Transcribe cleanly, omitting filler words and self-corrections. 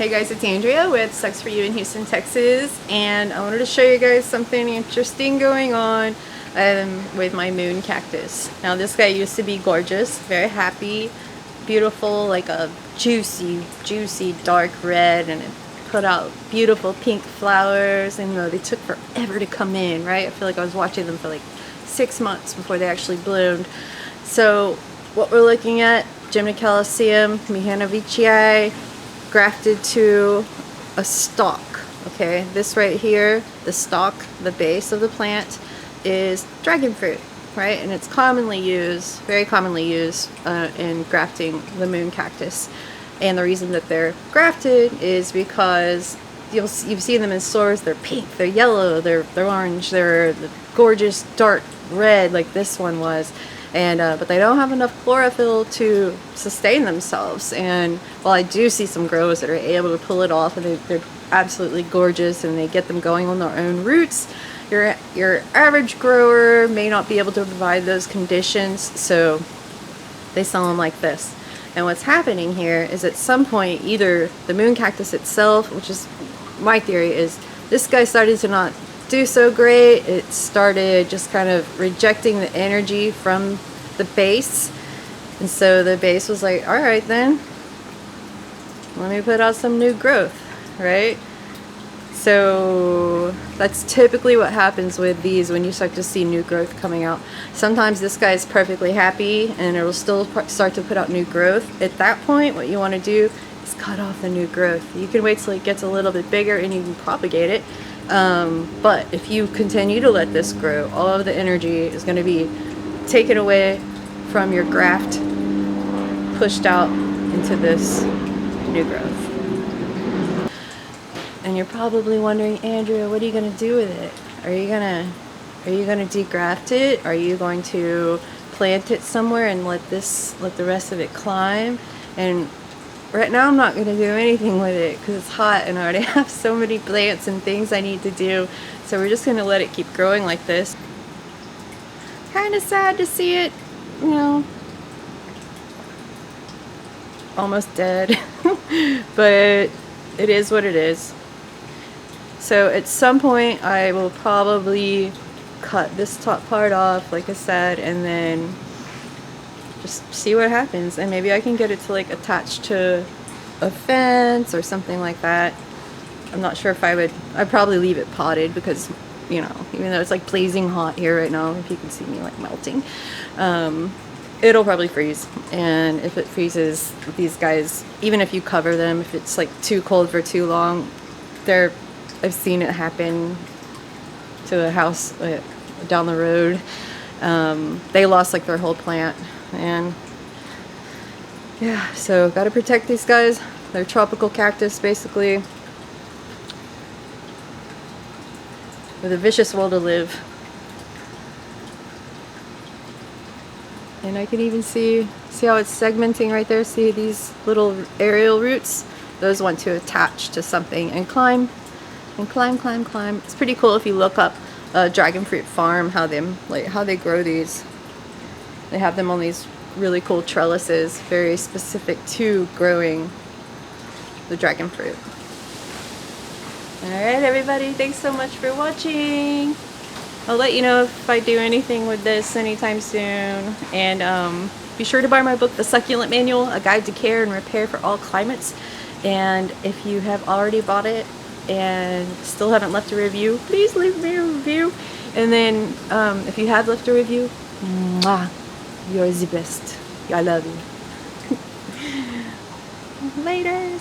Hey guys, it's Andrea with Sucs For You in Houston, Texas, and I wanted to show you guys something interesting going on with my Moon Cactus. Now this guy used to be gorgeous, very happy, beautiful, like a juicy dark red, and it put out beautiful pink flowers, and they took forever to come in, right? I feel like I was watching them for like 6 months before they actually bloomed. So what we're looking at, Gymnocalycium, mihanovichii, grafted to a stalk. Okay, this right here, the stalk, the base of the plant, is dragonfruit, right? And it's commonly used, very commonly used in grafting the moon cactus. And the reason that they're grafted is because you've seen them in stores. They're pink, they're yellow, they're orange, they're gorgeous dark red like this one was. And but they don't have enough chlorophyll to sustain themselves. And while I do see some growers that are able to pull it off, and they're absolutely gorgeous, and they get them going on their own roots, your average grower may not be able to provide those conditions, so they sell them like this. And what's happening here is at some point, either the moon cactus itself, which is my theory, is this guy started to not do so great. It started just kind of rejecting the energy from the base, and so the base was like, all right then, let me put out some new growth, right? So that's typically what happens with these when you start to see new growth coming out. Sometimes this guy is perfectly happy and it will still start to put out new growth. At that point, what you want to do is cut off the new growth. You can wait till it gets a little bit bigger and you can propagate it. But if you continue to let this grow, all of the energy is going to be taken away from your graft, pushed out into this new growth. And you're probably wondering, Andrea, what are you going to do with it? Are you going to degraft it? Are you going to plant it somewhere and let the rest of it climb? And right now I'm not going to do anything with it because it's hot and I already have so many plants and things I need to do. So we're just going to let it keep growing like this. Kind of sad to see it, you know, almost dead. But it is what it is. So at some point I will probably cut this top part off, like I said, and then just see what happens, and maybe I can get it to like attach to a fence or something like that. I'm not sure if I'd probably leave it potted because, you know, even though it's like blazing hot here right now, if you can see me like melting, it'll probably freeze. And if it freezes, these guys, even if you cover them, if it's like too cold for too long, I've seen it happen to a house down the road. They lost like their whole plant. And yeah, so gotta protect these guys. They're tropical cactus basically, with a vicious will to live. And I can even see how it's segmenting right there. See these little aerial roots? Those want to attach to something and climb and climb. It's pretty cool if you look up a dragonfruit farm, how they grow these. They have them on these really cool trellises, very specific to growing the dragonfruit. Alright everybody, thanks so much for watching. I'll let you know if I do anything with this anytime soon. And be sure to buy my book, The Succulent Manual, A Guide to Care and Repair for All Climates. And if you have already bought it and still haven't left a review, please leave me a review. And then if you have left a review, mwah, you're the best. I love you. Later.